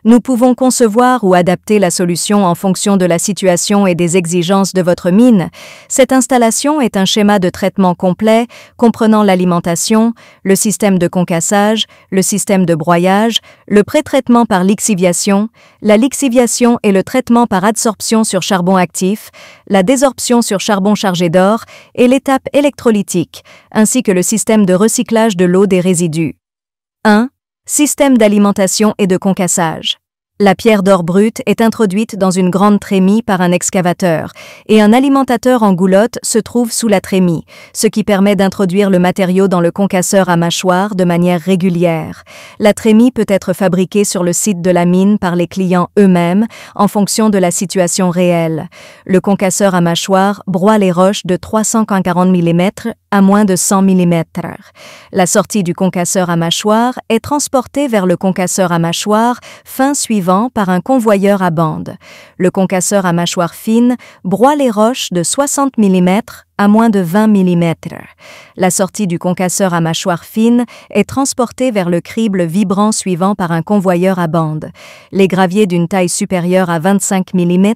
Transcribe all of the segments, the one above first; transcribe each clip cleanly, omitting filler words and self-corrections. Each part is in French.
Nous pouvons concevoir ou adapter la solution en fonction de la situation et des exigences de votre mine. Cette installation est un schéma de traitement complet comprenant l'alimentation, le système de concassage, le système de broyage, le pré-traitement par lixiviation, la lixiviation et le traitement par adsorption sur charbon actif, la désorption sur charbon chargé d'or et l'étape électrolytique, ainsi que le système de recyclage de l'eau des résidus. 1. Système d'alimentation et de concassage. La pierre d'or brute est introduite dans une grande trémie par un excavateur et un alimentateur en goulotte se trouve sous la trémie, ce qui permet d'introduire le matériau dans le concasseur à mâchoire de manière régulière. La trémie peut être fabriquée sur le site de la mine par les clients eux-mêmes en fonction de la situation réelle. Le concasseur à mâchoire broie les roches de 340 mm à moins de 100 mm. La sortie du concasseur à mâchoire est transportée vers le concasseur à mâchoire fin suivant par un convoyeur à bande. Le concasseur à mâchoire fine broie les roches de 60 mm à moins de 20 mm. La sortie du concasseur à mâchoire fine est transportée vers le crible vibrant suivant par un convoyeur à bande. Les graviers d'une taille supérieure à 25 mm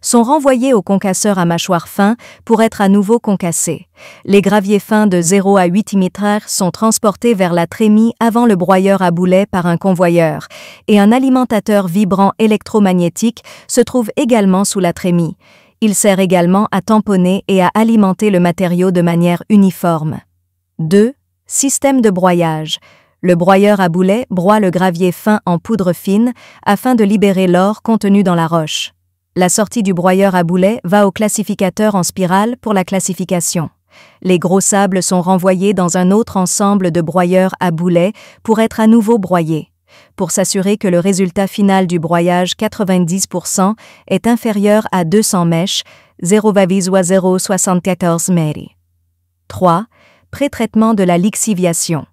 sont renvoyés au concasseur à mâchoire fin pour être à nouveau concassés. Les graviers fins de 0 à 8 mm sont transportés vers la trémie avant le broyeur à boulet par un convoyeur et un alimentateur vibrant électromagnétique se trouve également sous la trémie. Il sert également à tamponner et à alimenter le matériau de manière uniforme. 2. Système de broyage. Le broyeur à boulet broie le gravier fin en poudre fine afin de libérer l'or contenu dans la roche. La sortie du broyeur à boulet va au classificateur en spirale pour la classification. Les gros sables sont renvoyés dans un autre ensemble de broyeurs à boulet pour être à nouveau broyés, pour s'assurer que le résultat final du broyage 90% est inférieur à 200 mèches, 0,074 mètres. 3. Pré-traitement de la lixiviation.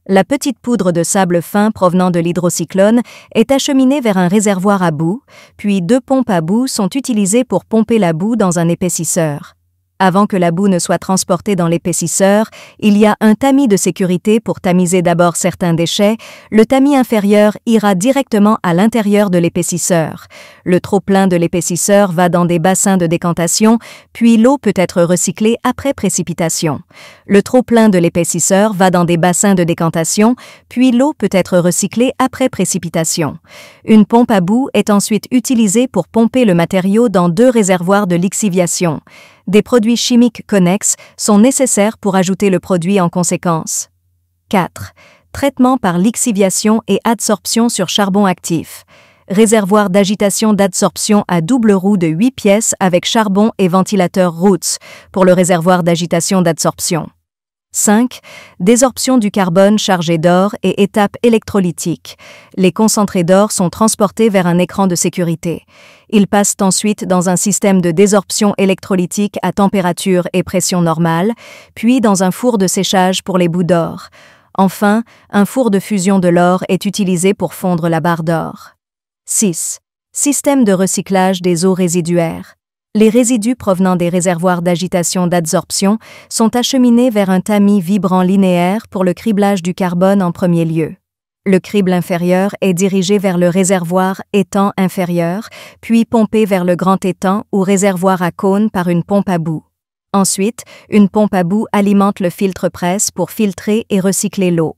La petite poudre de sable fin provenant de l'hydrocyclone est acheminée vers un réservoir à boue, puis 2 pompes à boue sont utilisées pour pomper la boue dans un épaississeur. Avant que la boue ne soit transportée dans l'épaississeur, il y a un tamis de sécurité pour tamiser d'abord certains déchets. Le tamis inférieur ira directement à l'intérieur de l'épaississeur. Le trop-plein de l'épaississeur va dans des bassins de décantation, puis l'eau peut être recyclée après précipitation. Le trop-plein de l'épaississeur va dans des bassins de décantation, puis l'eau peut être recyclée après précipitation. Une pompe à boue est ensuite utilisée pour pomper le matériau dans 2 réservoirs de lixiviation. Des produits chimiques connexes sont nécessaires pour ajouter le produit en conséquence. 4. Traitement par lixiviation et adsorption sur charbon actif. Réservoir d'agitation d'adsorption à double roue de 8 pièces avec charbon et ventilateur Roots pour le réservoir d'agitation d'adsorption. 5. Désorption du carbone chargé d'or et étape électrolytique. Les concentrés d'or sont transportés vers un écran de sécurité. Ils passent ensuite dans un système de désorption électrolytique à température et pression normale, puis dans un four de séchage pour les bouts d'or. Enfin, un four de fusion de l'or est utilisé pour fondre la barre d'or. 6. Système de recyclage des eaux résiduaires. Les résidus provenant des réservoirs d'agitation d'adsorption sont acheminés vers un tamis vibrant linéaire pour le criblage du carbone en premier lieu. Le crible inférieur est dirigé vers le réservoir étang inférieur, puis pompé vers le grand étang ou réservoir à cône par une pompe à boue. Ensuite, une pompe à boue alimente le filtre-presse pour filtrer et recycler l'eau.